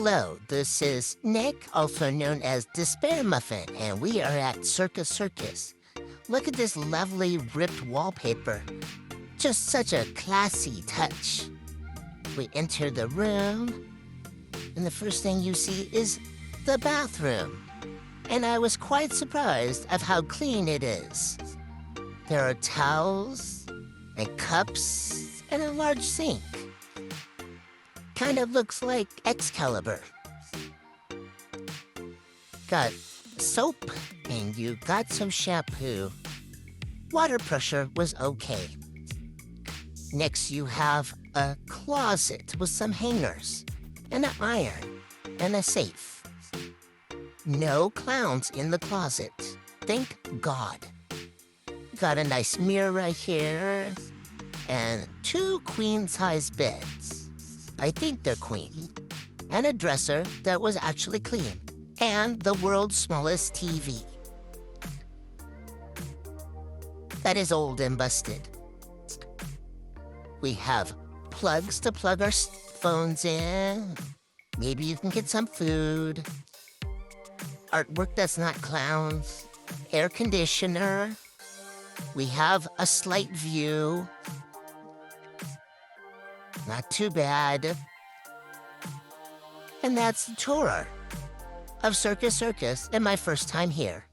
Hello, this is Nick, also known as Despair Muffin, and we are at Circus Circus. Look at this lovely ripped wallpaper. Just such a classy touch. We enter the room, and the first thing you see is the bathroom. And I was quite surprised of how clean it is. There are towels and cups and a large sink. Kind of looks like Excalibur. Got soap, and you got some shampoo. Water pressure was okay. Next, you have a closet with some hangers, and an iron, and a safe. No clowns in the closet. Thank God. Got a nice mirror right here, and 2 queen-size beds. I think they're queen. And a dresser that was actually clean. And the world's smallest TV. That is old and busted. We have plugs to plug our phones in. Maybe you can get some food. Artwork that's not clowns. Air conditioner. We have a slight view. Not too bad. And that's the tour of Circus Circus and my first time here.